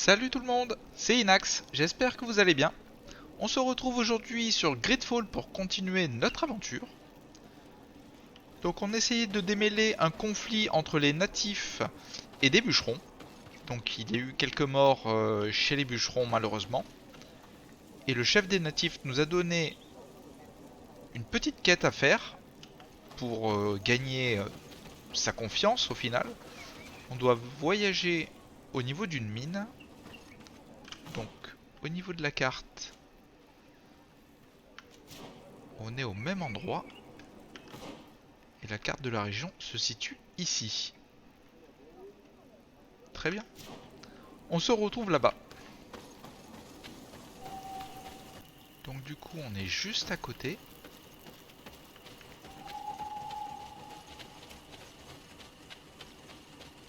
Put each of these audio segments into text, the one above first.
Salut tout le monde, c'est Inax, j'espère que vous allez bien. On se retrouve aujourd'hui sur Gridfall pour continuer notre aventure. Donc on essayait de démêler un conflit entre les natifs et des bûcherons. Donc il y a eu quelques morts chez les bûcherons malheureusement. Et le chef des natifs nous a donné une petite quête à faire pour gagner sa confiance au final. On doit voyager au niveau d'une mine. Donc au niveau de la carte, on est au même endroit. Et la carte de la région se situe ici. Très bien. On se retrouve là-bas. Donc du coup, on est juste à côté.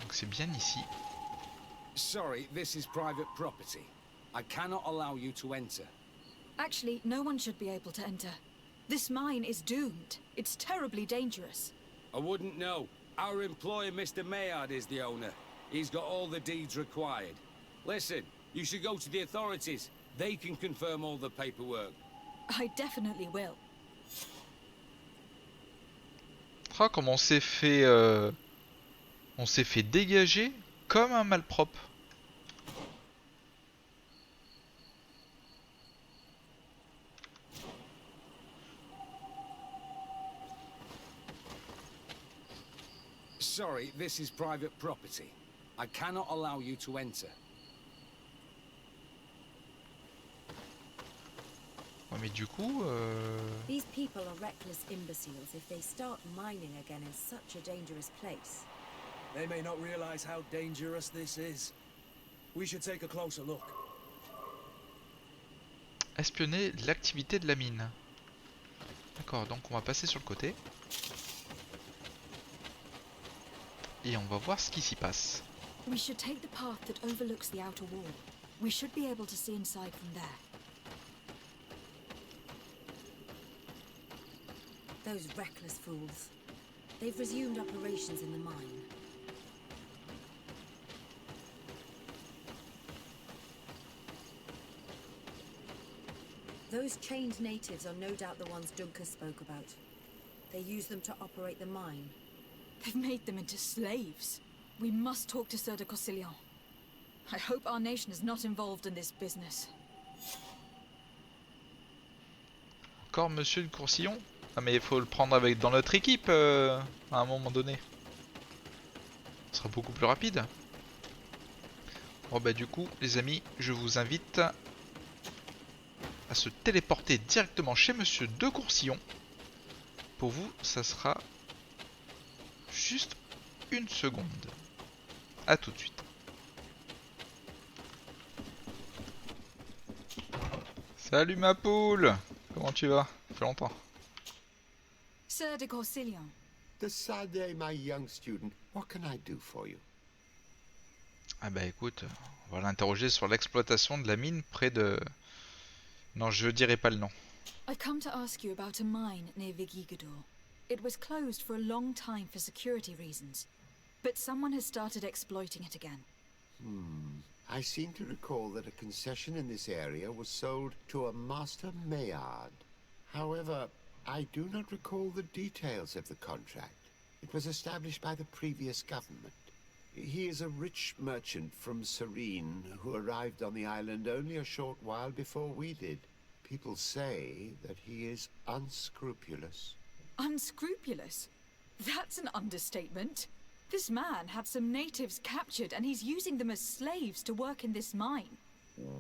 Donc c'est bien ici. Sorry, this is private property. I cannot allow you to enter. Actually, no one should be able to enter. This mine is doomed. It's terribly dangerous. I wouldn't know. Our employer, Mr. Maillard, is the owner. He's got all the deeds required. Listen, you should go to the authorities. They can confirm all the paperwork. I definitely will. Ah, comme on s'est fait dégager comme un malpropre. Sorry, this is private property. I cannot allow you to enter. Ouais, mais du coup, These people are reckless imbeciles if they start mining again in such a dangerous place. They may not realize how dangerous this is. We should take a closer look. espionner l'activité de la mine. D'accord, donc on va passer sur le côté. Et on va voir ce qui s'y passe. We should take the path that overlooks the outer wall. We should be able to see inside from there. Those reckless fools. They've resumed operations in the mine. Those chained natives are no doubt the ones Duncan spoke about. They use them to operate the mine. They've made them into slaves. We must talk to Sir de Corsillon. I hope our nation is not involved in this business. Encore Monsieur de Courcillon? Ah mais il faut le prendre avec dans notre équipe à un moment donné. Ce sera beaucoup plus rapide. Bon bah du coup les amis, je vous invite à se téléporter directement chez Monsieur de Courcillon. Pour vous, ça sera juste une seconde. A tout de suite. Salut ma poule! Comment tu vas? Ça fait longtemps. Sir de Corsillon. Desade, my young student, what can I do for you? Ah bah écoute, on va l'interroger sur l'exploitation de la mine près de... Non, je dirai pas le nom. I've come to ask you about a mine near Vigigador. It was closed for a long time for security reasons, but someone has started exploiting it again. I seem to recall that a concession in this area was sold to a Master Maillard. However, I do not recall the details of the contract. It was established by the previous government. He is a rich merchant from Serene who arrived on the island only a short while before we did. People say that he is unscrupulous. Unscrupulous? That's an understatement. This man had some natives captured and he's using them as slaves to work in this mine.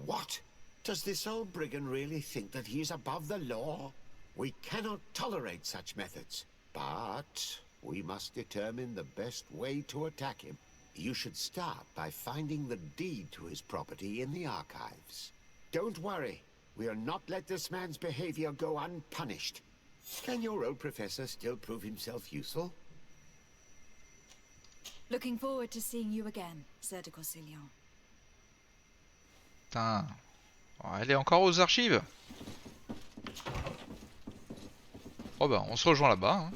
What? Does this old brigand really think that he is above the law? We cannot tolerate such methods, but we must determine the best way to attack him. You should start by finding the deed to his property in the archives. Don't worry, we'll not let this man's behavior go unpunished. Can your old professor still prove himself useful? Looking forward to seeing you again, Sir de Corsillon. Putain. Oh, elle est encore aux archives. Oh bah on se rejoint là-bas. Hein.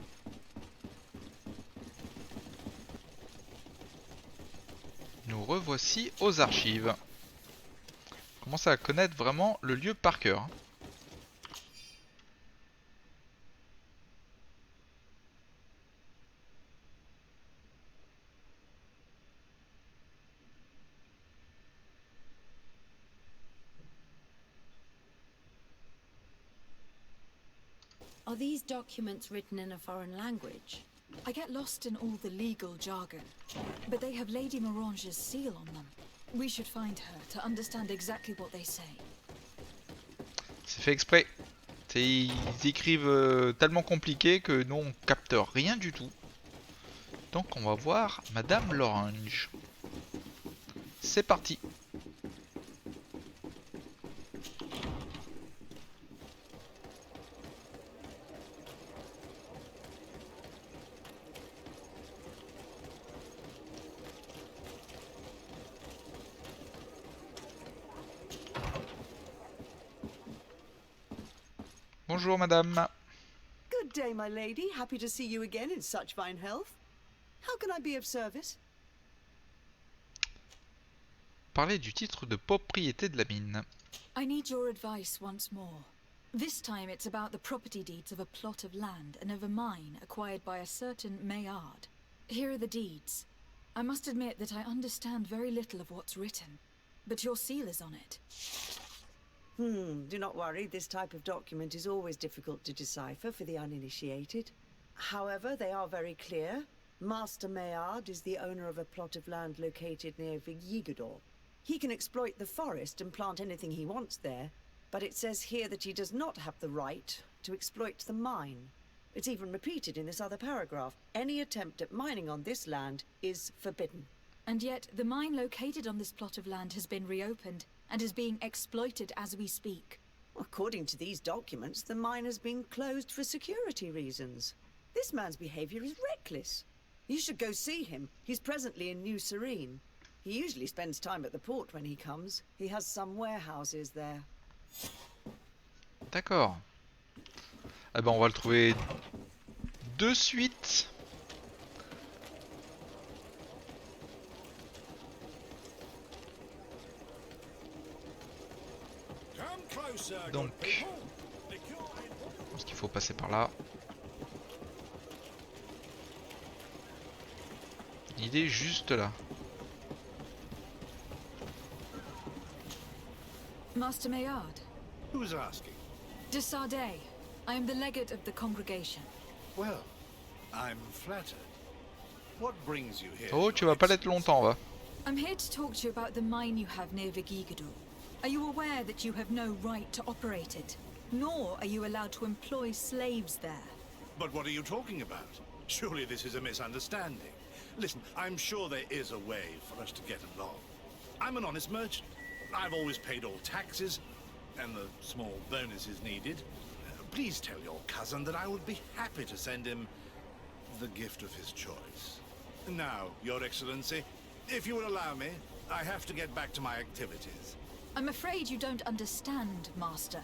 Nous revoici aux archives. Commence à connaître vraiment le lieu par cœur. Are these documents written in a foreign language? I get lost in all the legal jargon, but they have Lady Morange's seal on them. We should find her to understand exactly what they say. C'est fait exprès. Ils écrivent tellement compliqué que nous on capte rien du tout. Donc on va voir Madame Lorange. C'est parti. Bonjour madame. Good day, my lady. Happy to see you again in such fine health. How can I be of service? Parlez du titre de propriété de la mine. I need your advice once more. This time it's about the property deeds of a plot of land and of a mine acquired by a certain Maillard. Here are the deeds. I must admit that I understand very little of what's written, but your seal is on it. Do not worry, this type of document is always difficult to decipher for the uninitiated. However, they are very clear. Master Maillard is the owner of a plot of land located near Vigigador. He can exploit the forest and plant anything he wants there, but it says here that he does not have the right to exploit the mine. It's even repeated in this other paragraph. Any attempt at mining on this land is forbidden. And yet, the mine located on this plot of land has been reopened and is being exploited as we speak. According to these documents, the mine has been closed for security reasons. This man's behavior is reckless. You should go see him. He's presently in New Serene. He usually spends time at the port when he comes. He has some warehouses there. D'accord. Ah ben on va le trouver de suite. Donc, je pense qu'il faut passer par là. Il est juste là. Master Maillard, Who's asking? de Sardet. I am the legate of the congregation. Well, I'm flattered. What brings you here? Oh, tu vas pas l'être longtemps, va. I'm here to talk to you about the mine you have near Vigigador. Are you aware that you have no right to operate it? Nor are you allowed to employ slaves there. But what are you talking about? Surely this is a misunderstanding. Listen, I'm sure there is a way for us to get along. I'm an honest merchant. I've always paid all taxes, and the small bonuses needed. Please tell your cousin that I would be happy to send him the gift of his choice. Now, Your Excellency, if you will allow me, I have to get back to my activities. I'm afraid you don't understand, Master.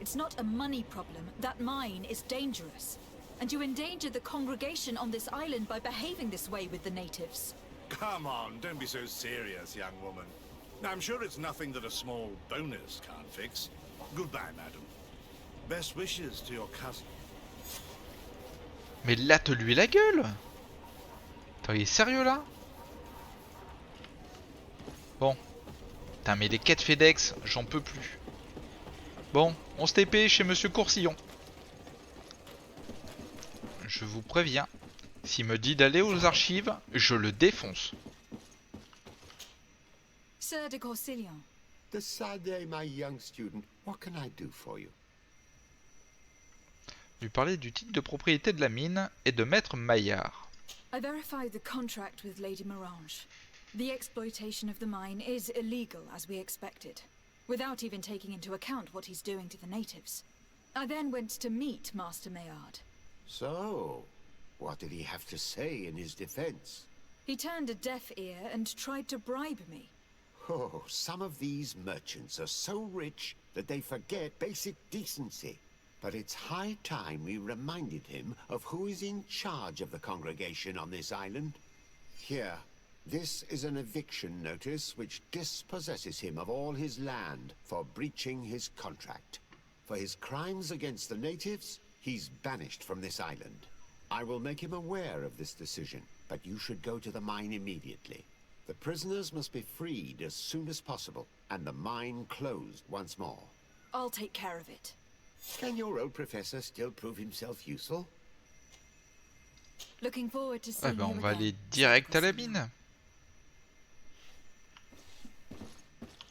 It's not a money problem. That mine is dangerous. And you endanger the congregation on this island by behaving this way with the natives. Come on, don't be so serious, young woman. I'm sure it's nothing that a small bonus can't fix. Goodbye, madam. Best wishes to your cousin. Mais latte-lui la gueule! Attends, il est sérieux là? Bon. Putain, mais les quêtes FedEx, j'en peux plus. Bon, on se TP chez Monsieur Coursillon. Je vous préviens, s'il me dit d'aller aux archives, je le défonce. Sir de Corsillon, De Sardet, my young student, what can I do for you? Lui parler du titre de propriété de la mine et de Maître Maillard. I verified the contract with Lady Morange. The exploitation of the mine is illegal, as we expected, without even taking into account what he's doing to the natives. I then went to meet Master Maillard. So, what did he have to say in his defense? He turned a deaf ear and tried to bribe me. Oh, some of these merchants are so rich that they forget basic decency. But it's high time we reminded him of who is in charge of the congregation on this island. Here, This is an eviction notice which dispossesses him of all his land for breaching his contract. For his crimes against the natives, he's banished from this island. I will make him aware of this decision, but you should go to the mine immediately. The prisoners must be freed as soon as possible, and the mine closed once more. I'll take care of it. Can your old professor still prove himself useful? Looking forward to Ah seeing bah on you va again. aller direct à la mine.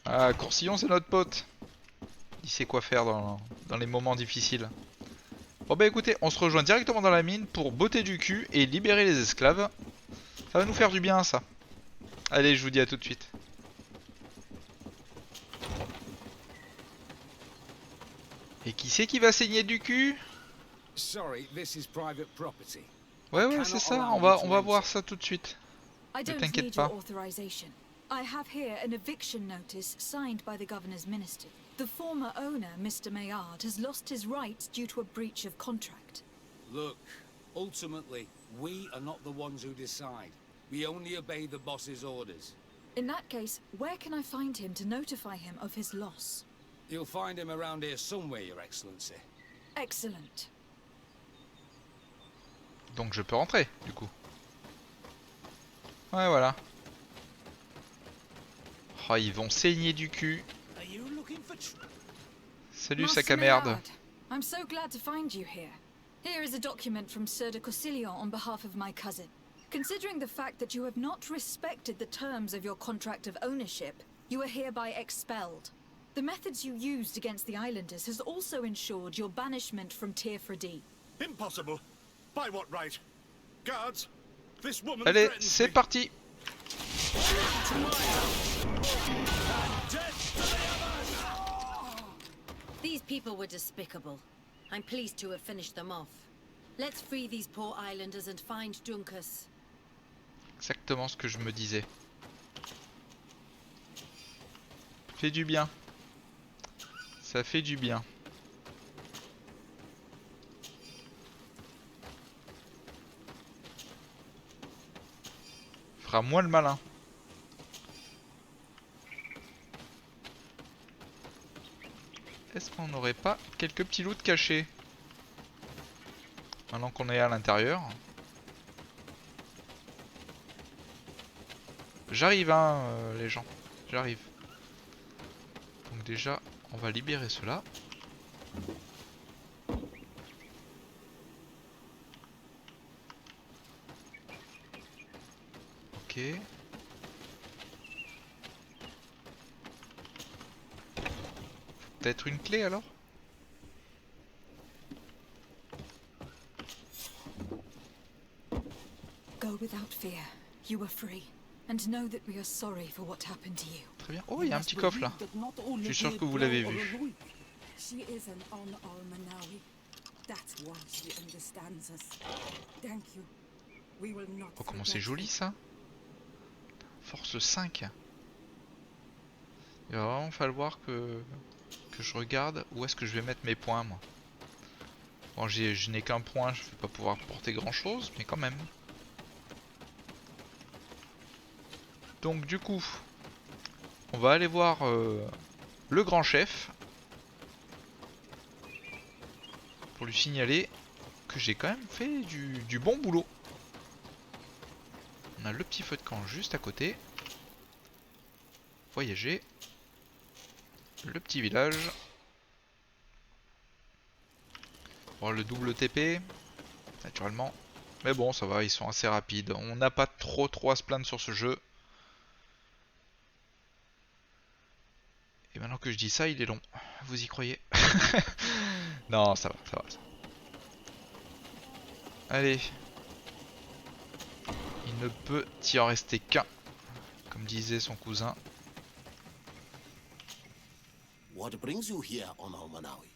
Ah, Courcillon c'est notre pote. Il sait quoi faire dans les moments difficiles. Bon bah écoutez, on se rejoint directement dans la mine pour botter du cul et libérer les esclaves. Ça va nous faire du bien ça. Allez, je vous dis à tout de suite. Et qui c'est qui va saigner du cul? Sorry, this is private property. Ouais, c'est ça, on va voir ça tout de suite. I don't t'inquiète need pas. your authorization. I have here an eviction notice signed by the governor's minister. The former owner, Mr. Maillard, has lost his rights due to a breach of contract. Look, ultimately, we are not the ones who decide. We only obey the boss's orders. In that case, where can I find him to notify him of his loss? You'll find him around here somewhere, Your Excellency. Excellent. Donc je peux rentrer, du coup. Ouais, voilà. Oh, ils vont saigner du cul. Salut, Master sac à merde. Maillard, I'm so glad to find you here. Here is a document from Sir de Corsilion on behalf of my cousin. Considering the fact that you have not respected the terms of your contract of ownership, you are hereby expelled. The methods you used against the islanders has also ensured your banishment from Teerfredi. Impossible. By what right? Guards, this woman Allez, threatens c'est me. parti. To my house. And death to the others! These people were despicable. I'm pleased to have finished them off. Let's free these poor islanders and find Dunkus. Exactement ce que je me disais. Fait du bien. Ça fait du bien. Fera moins le malin. Est-ce qu'on n'aurait pas quelques petits loots cachés? Maintenant qu'on est à l'intérieur. J'arrive hein les gens. J'arrive. Donc déjà on va libérer cela. Ok. Peut-être une clé alors? Go without fear. You are free. And know that we are sorry for what happened to you. Très bien. Oh, il y a un petit coffre là. Je suis sûr que vous l'avez vu. She isn't on Almanawi. That's why she understands us. Thank you. We will not Oh, comment c'est forget joli you. ça. Force 5. Il va vraiment falloir que je regarde où est-ce que je vais mettre mes points moi. Bon, je n'ai qu'un point, je vais pas pouvoir porter grand chose, mais quand même. Donc du coup, on va aller voir le grand chef. Pour lui signaler que j'ai quand même fait du bon boulot. On a le petit feu de camp juste à côté. Voyager. Le petit village. Bon, le double TP. Naturellement. Mais bon, ça va, ils sont assez rapides. On n'a pas trop à se plaindre sur ce jeu. Et maintenant que je dis ça, il est long. Vous y croyez? Non, ça va, ça va. Allez. Il ne peut y en rester qu'un. Comme disait son cousin. What brings you here on Almanawi?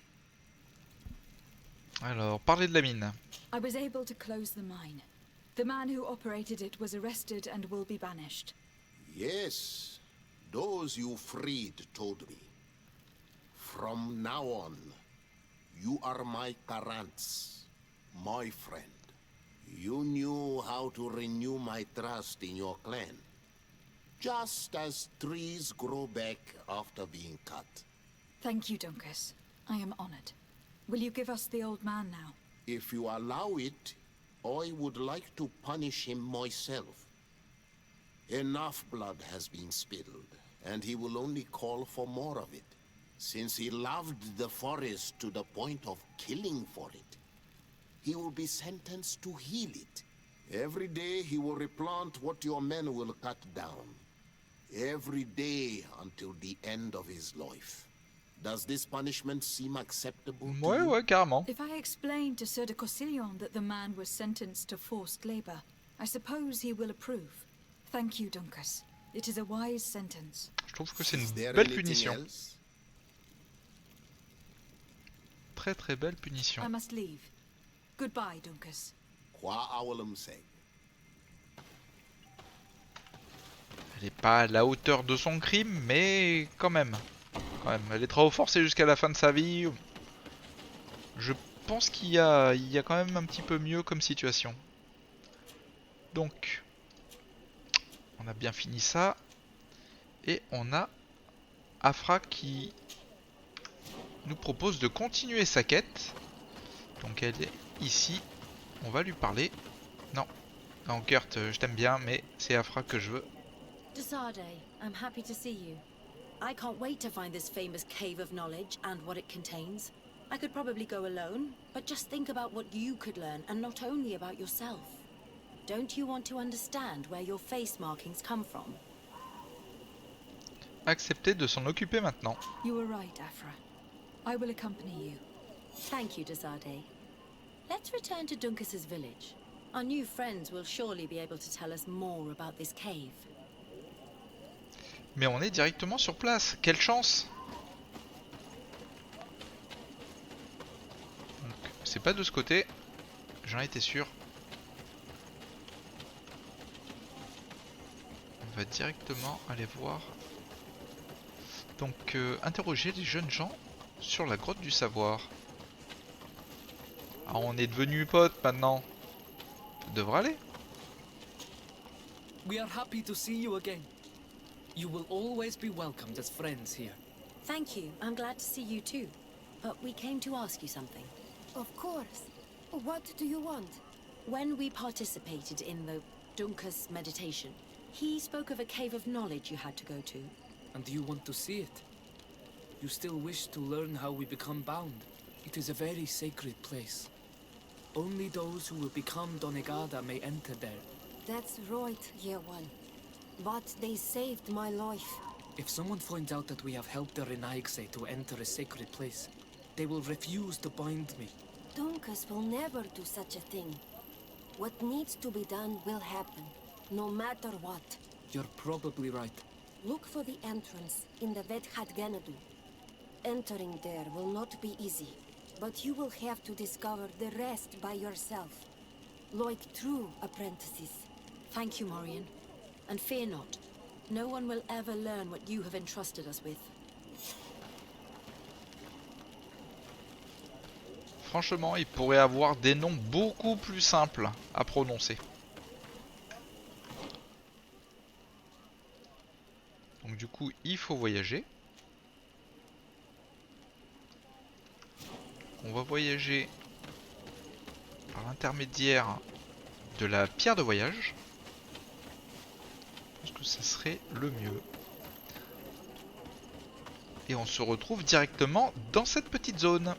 Alors, parlez de la mine. I was able to close the mine. The man who operated it was arrested and will be banished. Yes, those you freed told me. From now on, you are my Karants, my friend. You knew how to renew my trust in your clan. just as trees grow back after being cut. Thank you, Duncas. I am honored. Will you give us the old man now? If you allow it, I would like to punish him myself. Enough blood has been spilled, and he will only call for more of it, since he loved the forest to the point of killing for it. He will be sentenced to heal it. Every day he will replant what your men will cut down. Every day until the end of his life. Does this punishment seem acceptable to Ouais, you? ouais, carrément. If I explain to Sir de Corsillon that the man was sentenced to forced labor, I suppose he will approve. Thank you, Duncas. It is a wise sentence. Je trouve que c'est Is une there belle anything punition. else? Très très belle punition. I must leave. Goodbye, Duncas. Qua awalum seg. Elle est pas à la hauteur de son crime, mais quand même. Elle est trop forcée jusqu'à la fin de sa vie. Je pense qu'il y a quand même un petit peu mieux comme situation. Donc, on a bien fini ça. Et on a Afra qui nous propose de continuer sa quête. Donc elle est ici. On va lui parler. Non, non Kurt, je t'aime bien, mais c'est Afra que je veux. Desarde, I'm happy to see you. I can't wait to find this famous cave of knowledge and what it contains. I could probably go alone, but just think about what you could learn, and not only about yourself. Don't you want to understand where your face markings come from? Accepter de s'en occuper maintenant. You were right, Afra. I will accompany you. Thank you, Desarde. Let's return to Duncas's village. Our new friends will surely be able to tell us more about this cave. Mais on est directement sur place. Quelle chance! C'est pas de ce côté. J'en étais sûr. On va directement aller voir. Donc, interroger les jeunes gens sur la grotte du savoir. Ah, on est devenus potes maintenant. Ça devrait aller. We are happy to see you again. You will always be welcomed as friends here. Thank you. I'm glad to see you too. But we came to ask you something. Of course. What do you want? When we participated in the Duncas meditation, he spoke of a cave of knowledge you had to go to. And you want to see it? You still wish to learn how we become bound? It is a very sacred place. Only those who will become Donegada may enter there. That's right, dear one. But they saved my life. If someone finds out that we have helped the Renaigse to enter a sacred place, they will refuse to bind me. Duncas will never do such a thing. What needs to be done will happen, no matter what. You're probably right. Look for the entrance in the Vedhat Ganadu. Entering there will not be easy, but you will have to discover the rest by yourself, like true apprentices. Thank you, Morian. And fear not. No one will ever learn what you have entrusted us with. Franchement, il pourrait avoir des noms beaucoup plus simples à prononcer. Donc du coup, il faut voyager. On va voyager par l'intermédiaire de la pierre de voyage. Je pense que ça serait le mieux. Et on se retrouve directement dans cette petite zone.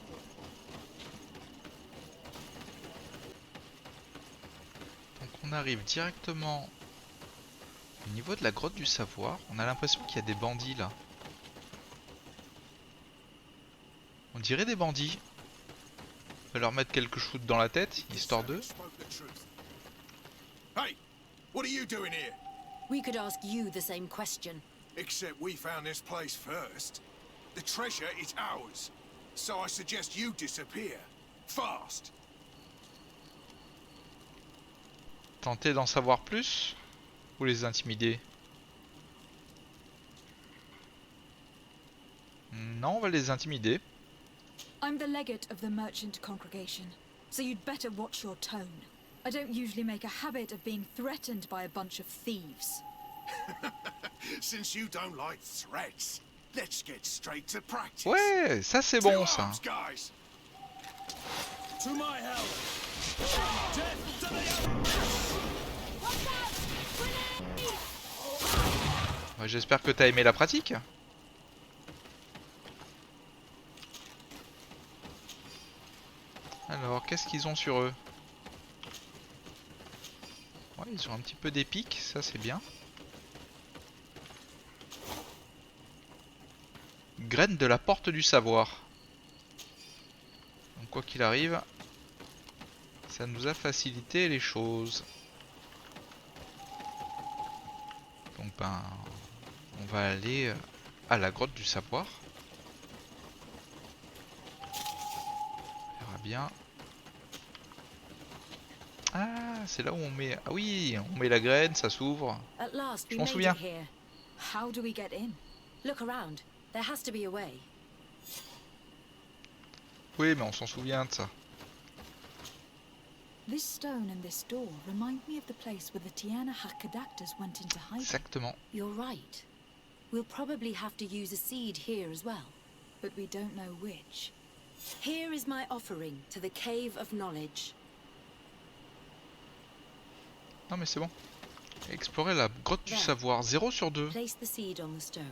Donc on arrive directement au niveau de la grotte du savoir. On a l'impression qu'il y a des bandits là. On dirait des bandits. On va leur mettre quelques shoots dans la tête, histoire d'eux. Hey, what are you doing here? We could ask you the same question. Except we found this place first. The treasure is ours. So I suggest you disappear. Fast. Tenter d'en savoir plus ou les intimider? Non, on va les intimider. I'm the legate of the merchant congregation, so you'd better watch your tone. I don't usually make a habit of being threatened by a bunch of thieves. Since you don't like threats, let's get straight to practice. Ouais, ça c'est bon ça. Guys. To my help. Death to the Ouais, j'espère que t'as aimé la pratique. Alors, qu'est-ce qu'ils ont sur eux? Ouais, ils ont un petit peu des pics, ça c'est bien. Graine de la porte du savoir. Donc quoi qu'il arrive, ça nous a facilité les choses. Donc ben, on va aller à la grotte du savoir. On verra bien. Ah, c'est là où on met... Ah oui, on met la graine, ça s'ouvre. Je m'en souviens. How do we get in? Look around. There has to be a way. Oui, mais on s'en souvient de ça. This stone and this door remind me of the place where the Tiana Hakkadactors went into hiding. Exactement. You're right. We'll probably have to use a seed here as well. But we don't know which. Here is my offering to the Cave of Knowledge. Non mais c'est bon. Explorer la grotte du savoir, 0 sur 2. Place the seed on the stone.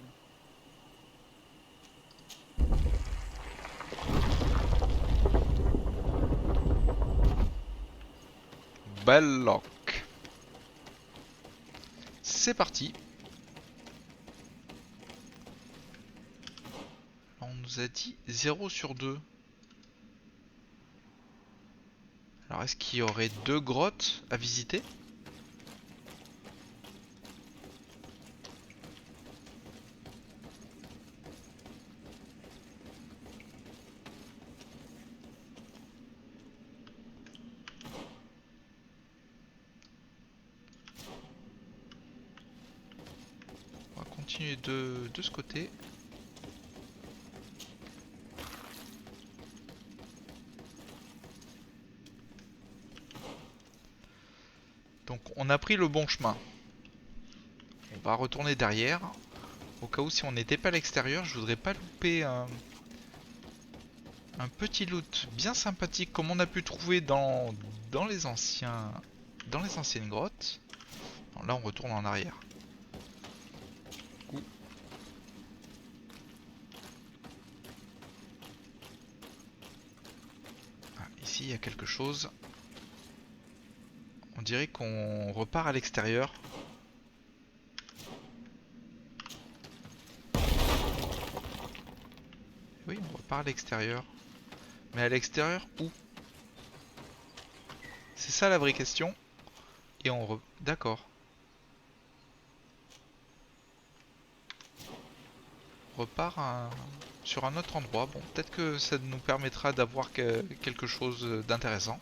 Balloc. C'est parti. On nous a dit 0 sur 2. Alors est-ce qu'il y aurait 2 grottes à visiter ? Continuer de ce côté. Donc on a pris le bon chemin. On va retourner derrière. Au cas où si on n'était pas à l'extérieur, je voudrais pas louper un petit loot bien sympathique comme on a pu trouver dans les anciennes grottes. Non, là on retourne en arrière. Ici il y a quelque chose. On dirait qu'on repart à l'extérieur. Oui, on repart à l'extérieur. Mais à l'extérieur où? C'est ça la vraie question. Et on D'accord. Repart sur un autre endroit. Bon, peut-être que ça nous permettra d'avoir quelque chose d'intéressant.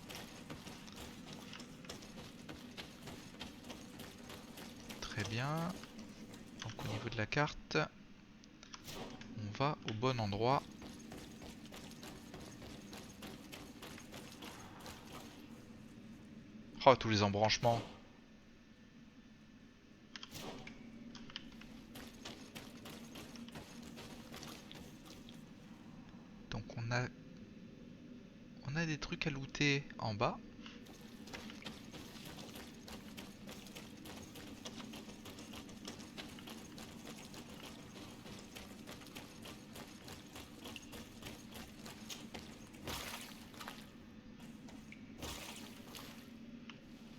Très bien. Donc au niveau de la carte, on va au bon endroit. Oh, tous les embranchements. Donc on a des trucs à looter en bas.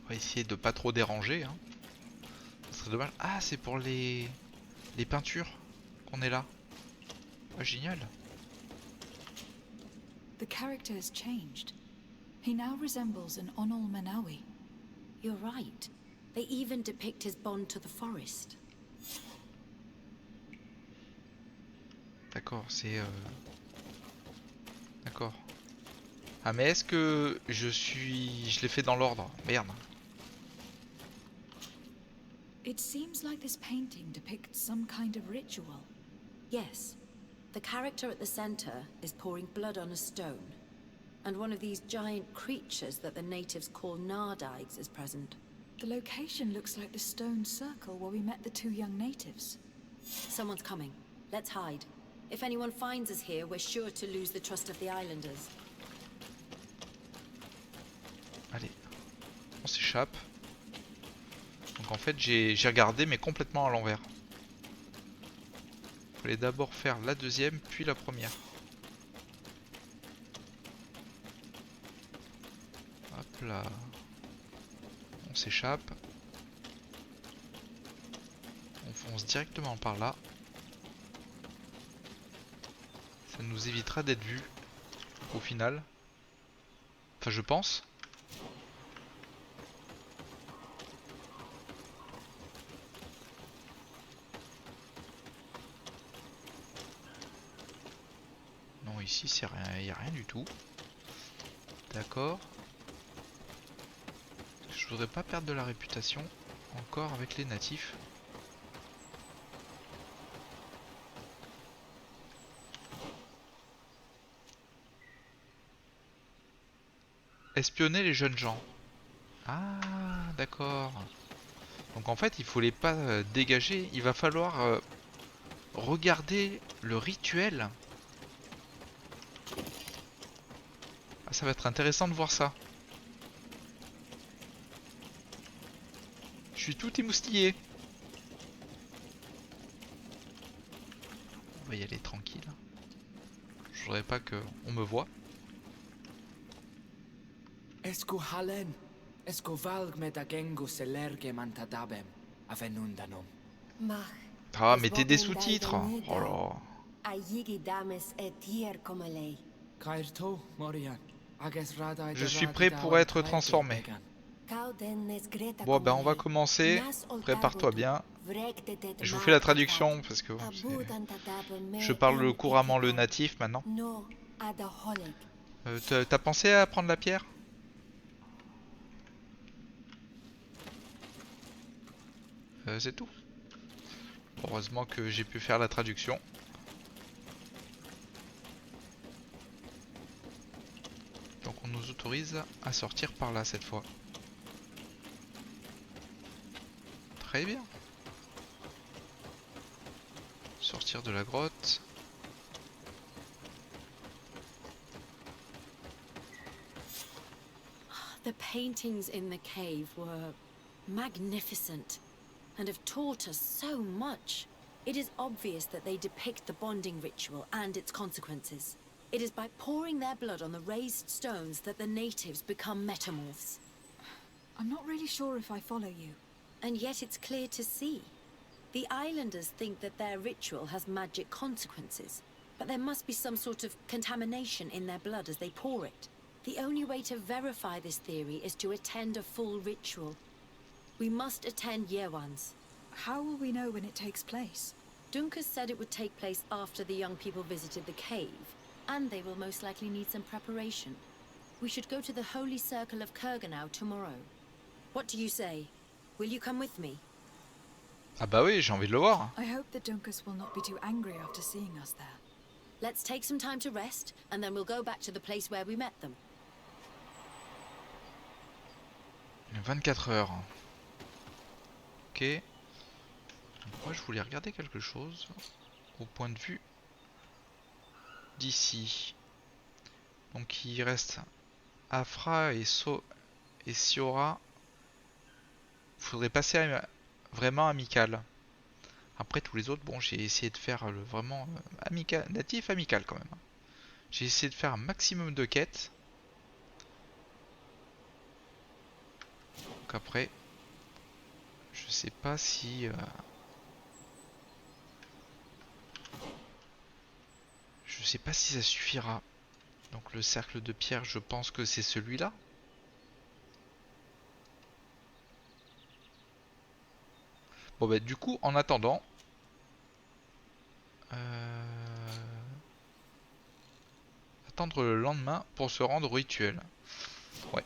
On va essayer de pas trop déranger, hein. Ce serait dommage. Ah, c'est pour les peintures qu'on est là. Oh, génial. The character has changed. He now resembles an Onol Manawi. You're right. They even depict his bond to the forest. D'accord, c'est... D'accord. Ah mais est-ce que je l'ai fait dans l'ordre? Merde. It seems like this painting depicts some kind of ritual. Yes. The character at the center is pouring blood on a stone. And one of these giant creatures that the natives call Nardigs is present. The location looks like the stone circle where we met the 2 young natives. Someone's coming. Let's hide. If anyone finds us here, we're sure to lose the trust of the islanders. Allez, on s'échappe. Donc en fait j'ai regardé mais complètement à l'envers. Il fallait d'abord faire la deuxième puis la première. Hop là. On s'échappe. On fonce directement par là. Ça nous évitera d'être vus au final. Enfin je pense. Non ici c'est rien, il n'y a rien du tout. D'accord. Je voudrais pas perdre de la réputation encore avec les natifs. Espionner les jeunes gens. Ah, d'accord. Donc en fait, il faut les pas dégager. Il va falloir regarder le rituel. Ah, ça va être intéressant de voir ça. Je suis tout émoustillé. On va y aller tranquille. Je voudrais pas qu'on me voie. Esco halen, esco valg med agengo selerge mantadabem, avenundanum. Ah, mettez des sous-titres. Oh là. Je suis prêt pour être transformé. Bon ben on va commencer. Prépare-toi bien. Je vous fais la traduction parce que je parle couramment le natif maintenant. T'as pensé à prendre la pierre ? C'est tout. Heureusement que j'ai pu faire la traduction. Donc on nous autorise à sortir par là cette fois. Très bien. Sortir de la grotte. The paintings in the cave were magnificent and have taught us so much. It is obvious that they depict the bonding ritual and its consequences. It is by pouring their blood on the raised stones that the natives become metamorphs. I'm not really sure if I follow you. And yet it's clear to see. The islanders think that their ritual has magic consequences, but there must be some sort of contamination in their blood as they pour it. The only way to verify this theory is to attend a full ritual. We must attend Yewan's. How will we know when it takes place? Dunkus said it would take place after the young people visited the cave, and they will most likely need some preparation. We should go to the Holy Circle of Kurganau tomorrow. What do you say? Will you come with me? Ah bah oui, j'ai envie de le voir. I hope that Dunkus will not be too angry after seeing us there. Let's take some time to rest, and then we'll go back to the place where we met them. 24 heures. Ok. Moi je voulais regarder quelque chose au point de vue d'ici. Donc il reste Afra et Siora. Faudrait passer à vraiment amical. Après tous les autres, bon j'ai essayé de faire le vraiment amical, natif amical quand même. J'ai essayé de faire un maximum de quêtes. Donc après, je sais pas si je sais pas si ça suffira. Donc le cercle de pierre, je pense que c'est celui-là. Bon bah du coup, en attendant, attendre le lendemain pour se rendre au rituel. Ouais.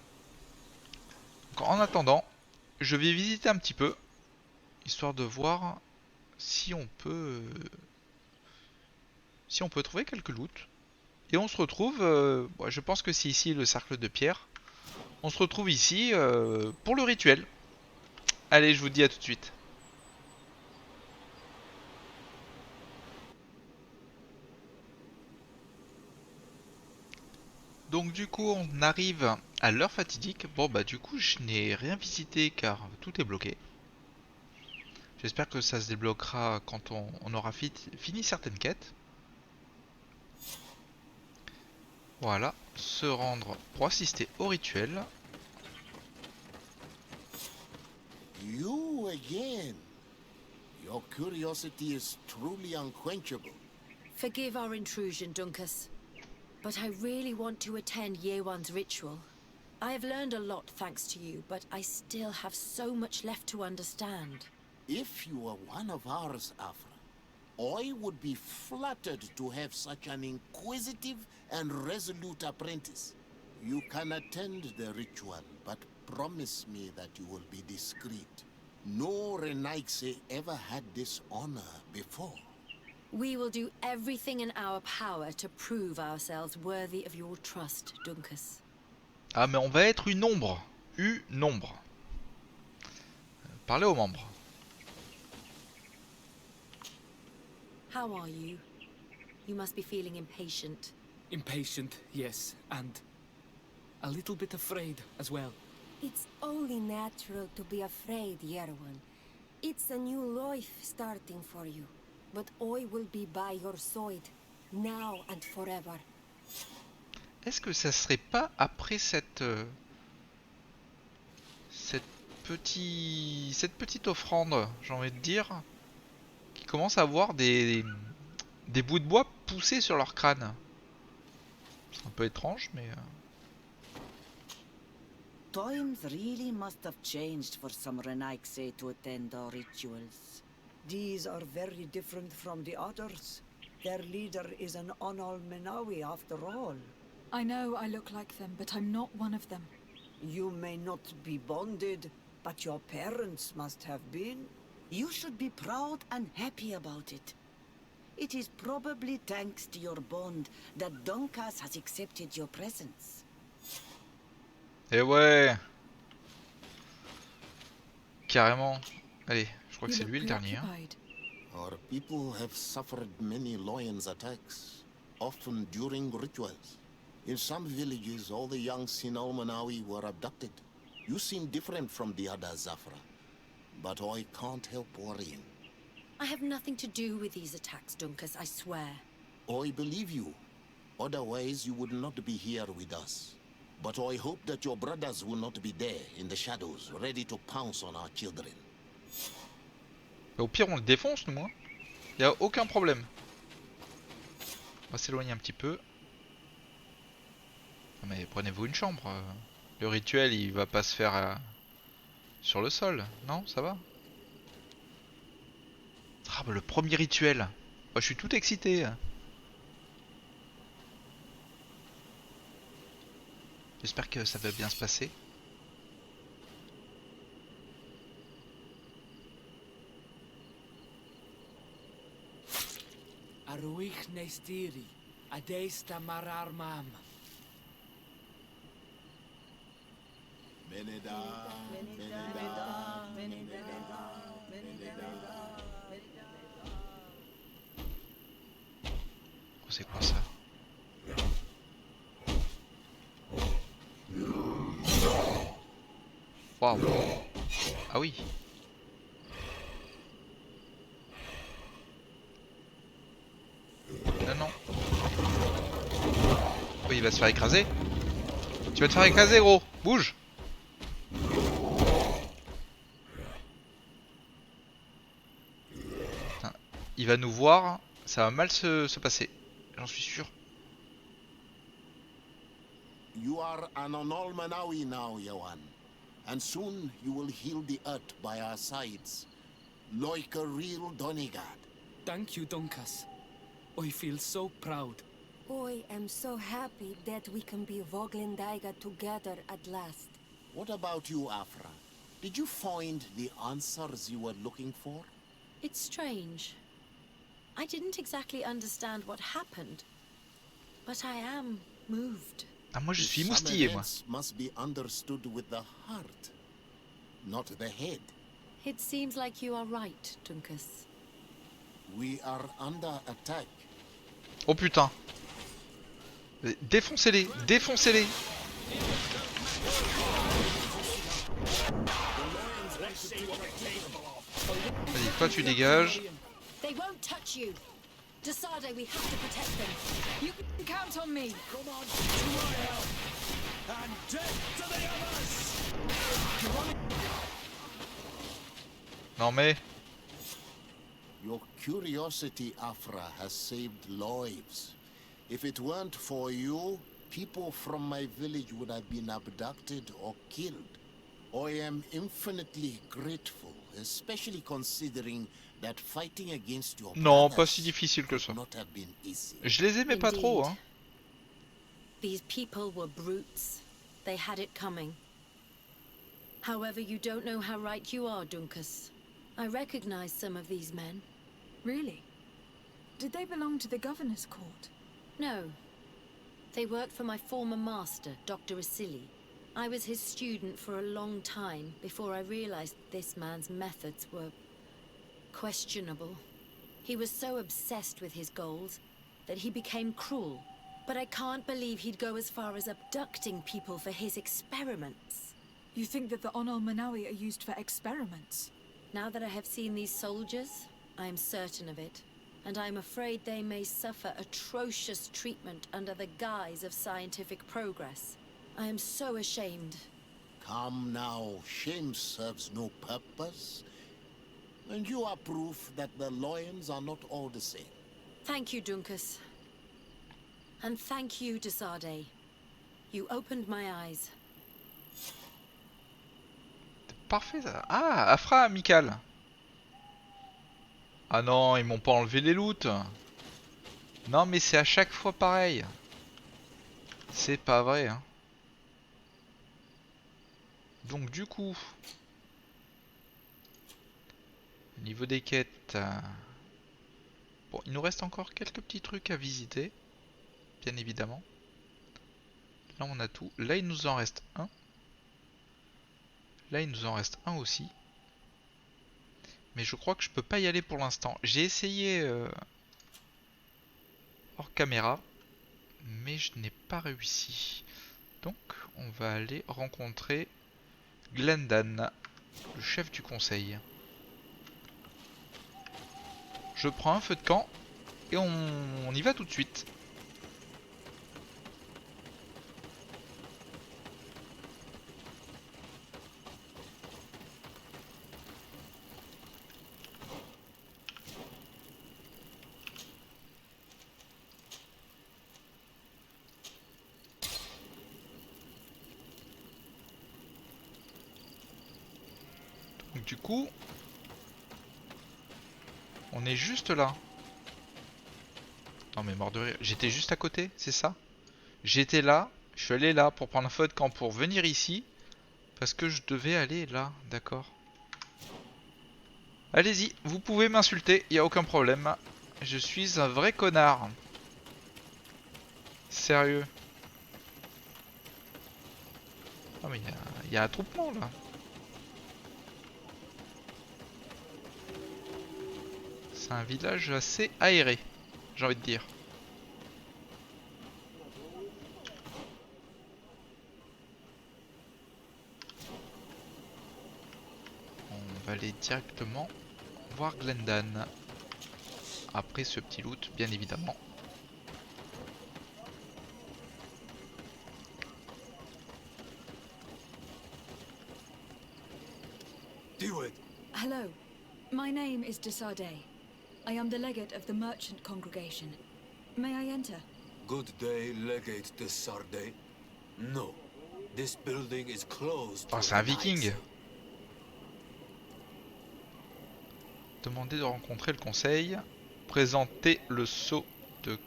Donc, en attendant, je vais visiter un petit peu, histoire de voir si on peut trouver quelques loot. Et on se retrouve, bon, je pense que c'est ici le cercle de pierre. On se retrouve ici pour le rituel. Allez, je vous dis à tout de suite. Donc du coup, on arrive à l'heure fatidique. Bon bah du coup, je n'ai rien visité car tout est bloqué. J'espère que ça se débloquera quand on aura fini certaines quêtes. Voilà, se rendre pour assister au rituel. You again. Your curiosity is truly unquenchable. Forgive our intrusion, Dunkus. But I really want to attend Yewan's ritual. I have learned a lot thanks to you, but I still have so much left to understand. If you were one of ours, Afra, I would be flattered to have such an inquisitive and resolute apprentice. You can attend the ritual, but promise me that you will be discreet. No Renaigse ever had this honor before. We will do everything in our power to prove ourselves worthy of your trust, Dunkus. Ah mais on va être une ombre. Une ombre. Parlez aux membres. How are you? You must be feeling impatient. Impatient, yes, and a little bit afraid as well. It's only natural to be afraid, Yerwan. It's a new life starting for you. But I will be by your side, now and forever. Est-ce que ça serait pas après cette petite offrande, j'ai envie de dire, qui commence à avoir des bouts de bois poussés sur leur crâne? C'est un peu étrange, mais... Times really must have changed for some Renaigse to attend our rituals. These are very different from the others. Their leader is an Onol Menawi after all. I know I look like them, but I'm not one of them. You may not be bonded, but your parents must have been. You should be proud and happy about it. It is probably thanks to your bond that Dunkas has accepted your presence. Eh ouais! Carrément. Allez, je crois que c'est lui le dernier. Hein. Our people have suffered many lions attacks, often during rituals. In some villages, all the young Sinalmanawi were abducted. You seem different from the other Zafra, but I can't help worrying. I have nothing to do with these attacks, Dunkus, I swear. I believe you. Otherwise, you would not be here with us. But I hope that your brothers will not be there in the shadows, ready to pounce on our children. Au pire, on le défonce, nous. Hein. Y a aucun problème. On va s'éloigner un petit peu. Non, mais prenez-vous une chambre. Le rituel, il va pas se faire sur le sol. Non, ça va. Ah, bah, le premier rituel. Moi, je suis tout excité. J'espère que ça va bien se passer. Aruich Nestiri, Adesta Marar Mam. Meneda, Meneda, Meneda. Oh, c'est quoi ça? Waouh! Ah oui! Non, non. Oui, il va se faire écraser. Tu vas te faire écraser, gros! Bouge! Putain, il va nous voir. Ça va mal se passer. J'en suis sûr. You are an Onolmanawi now, Yawan. And soon you will heal the earth by our sides. Like a real Donegard. Thank you, Dunkas. I feel so proud. I am so happy that we can be Voglendaiga together at last. What about you, Afra? Did you find the answers you were looking for? It's strange. I didn't exactly understand what happened, but I am moved. Ah, moi je suis Some moustillé, moi. events must be understood with the heart, not the head. It seems like you are right, Dunkus. We are under attack. Oh putain. Défoncez-les, défoncez-les. Vas-y, toi tu dégages. They won't touch you. Desade, we have to protect them. You can count on me. Come on, to my help. And death to the others! Non mais... Your curiosity, Afra, has saved lives. If it weren't for you, people from my village would have been abducted or killed. I am infinitely grateful, especially considering that fighting against your Non, pas brothers si difficile que ça. would not have been easy. Je les aimais pas trop, hein. These people were brutes. They had it coming. However, you don't know how right you are, Dunkus. I recognize some of these men. Really? Did they belong to the governor's court? No. They worked for my former master, Dr. Asili. I was his student for a long time before I realized this man's methods were questionable. He was so obsessed with his goals that he became cruel. But I can't believe he'd go as far as abducting people for his experiments. You think that the Onol Manawi are used for experiments? Now that I have seen these soldiers, I am certain of it. And I'm afraid they may suffer atrocious treatment under the guise of scientific progress. I am so ashamed. Come now, shame serves no purpose. And you are proof that the lions are not all the same. Thank you, Dunkus. And thank you, Desade. You opened my eyes. Parfait ça. Ah, Afra amical. Ah non, ils m'ont pas enlevé les loots. Non mais c'est à chaque fois pareil. C'est pas vrai, hein. Donc du coup, au niveau des quêtes, bon, il nous reste encore quelques petits trucs à visiter, bien évidemment. Là on a tout. Là il nous en reste un. Là il nous en reste un aussi. Mais je crois que je peux pas y aller pour l'instant. J'ai essayé hors caméra, mais je n'ai pas réussi. Donc on va aller rencontrer Glendan, le chef du conseil. Je prends un feu de camp et on y va tout de suite. Donc du coup, on est juste là. Non mais mort de rire, j'étais juste à côté, c'est ça? J'étais là, je suis allé là pour prendre un feu de camp pour venir ici. Parce que je devais aller là, d'accord. Allez-y, vous pouvez m'insulter, il n'y a aucun problème. Je suis un vrai connard. Sérieux. Ah mais il y a un attroupement là. C'est un village assez aéré, j'ai envie de dire. On va aller directement voir Glendan. Après ce petit loot, bien évidemment. Do it. Hello, my name is Desade. I am the legate of the merchant congregation. May I enter? Good day, Legate de Sarde. No, this building is closed. Oh, c'est un viking. Demandez de rencontrer le conseil. Présentez le sceau de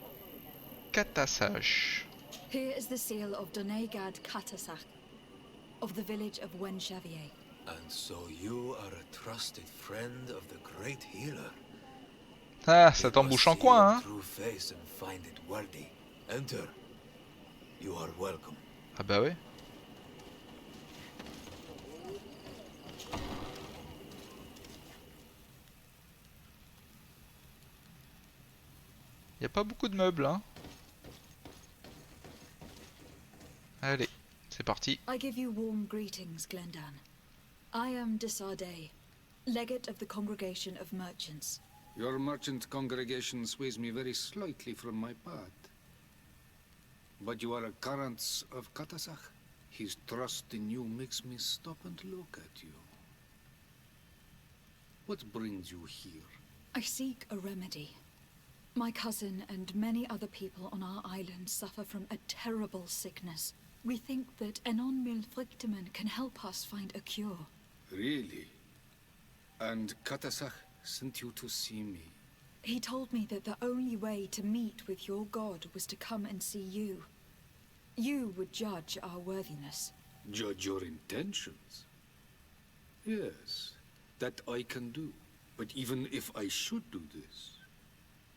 Katasach. Here is the seal of Donegad Katasach, of the village of Wenchavier. And so you are a trusted friend of the great healer. Ah, ça t'embouche en coin, hein. True face and find it worthy. Enter. You are welcome. Ah bah ouais. Y a pas beaucoup de meubles, hein. Allez, c'est parti. I give you warm greetings, Glendan. I am de Sardet, legate of the Congregation of Merchants. Your merchant congregation sways me very slightly from my path. But you are a current of Katasach. His trust in you makes me stop and look at you. What brings you here? I seek a remedy. My cousin and many other people on our island suffer from a terrible sickness. We think that Enon Milfrictiman can help us find a cure. Really? And Katasach sent you to see me? He told me that the only way to meet with your god was to come and see you. You would judge our worthiness. Judge your intentions? Yes, that I can do. But even if I should do this,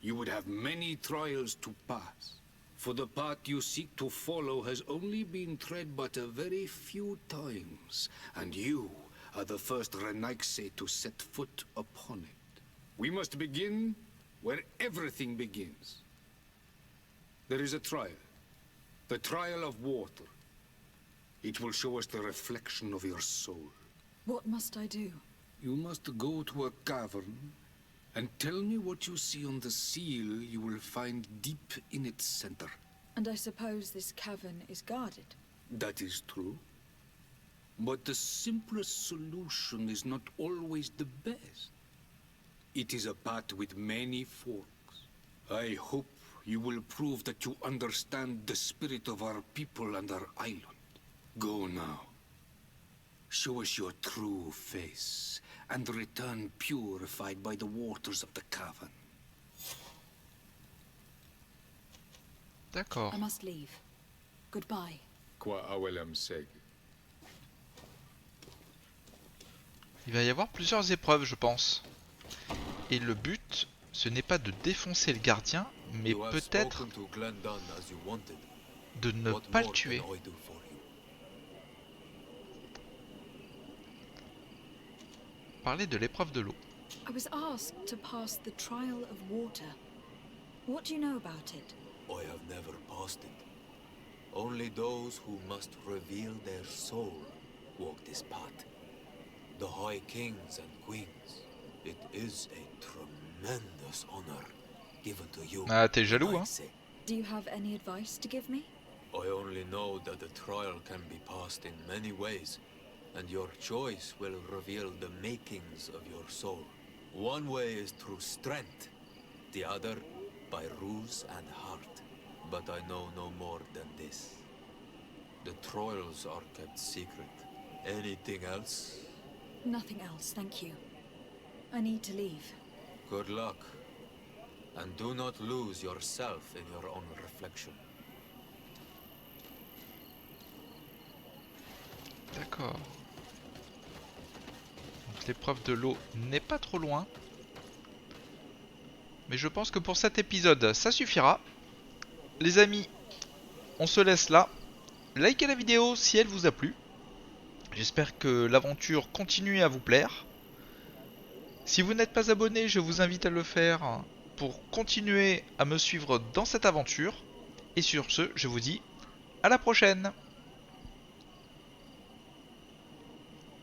you would have many trials to pass. For the path you seek to follow has only been tread but a very few times, and you are the first Renaigse to set foot upon it. We must begin where everything begins. There is a trial. The trial of water. It will show us the reflection of your soul. What must I do? You must go to a cavern and tell me what you see on the seal you will find deep in its center. And I suppose this cavern is guarded. That is true. But the simplest solution is not always the best. It is a path with many forks. I hope you will prove that you understand the spirit of our people and our island. Go now. Show us your true face, and return purified by the waters of the cavern. D'accord. I must leave. Goodbye. Qua awelem seg. Il va y avoir plusieurs épreuves, je pense. Et le but, ce n'est pas de défoncer le gardien, mais peut-être de ne pas le tuer. Parler de l'épreuve de l'eau. I was asked to pass the trial of water. What do you know about it? I have never passed it. Only those who must reveal their soul walk this path. The High Kings and Queens. It is a tremendous honor given to you. Ah, t'es jaloux, hein? Do you have any advice to give me? I only know that the trial can be passed in many ways, and your choice will reveal the makings of your soul. One way is through strength, the other by ruse and heart. But I know no more than this. The trials are kept secret. Anything else? Nothing else, thank you. I need to leave. Good luck. And do not lose yourself in your own reflection. D'accord. Donc l'épreuve de l'eau n'est pas trop loin. Mais je pense que pour cet épisode, ça suffira. Les amis, on se laisse là. Likez la vidéo si elle vous a plu. J'espère que l'aventure continue à vous plaire. Si vous n'êtes pas abonné, je vous invite à le faire pour continuer à me suivre dans cette aventure. Et sur ce, je vous dis à la prochaine!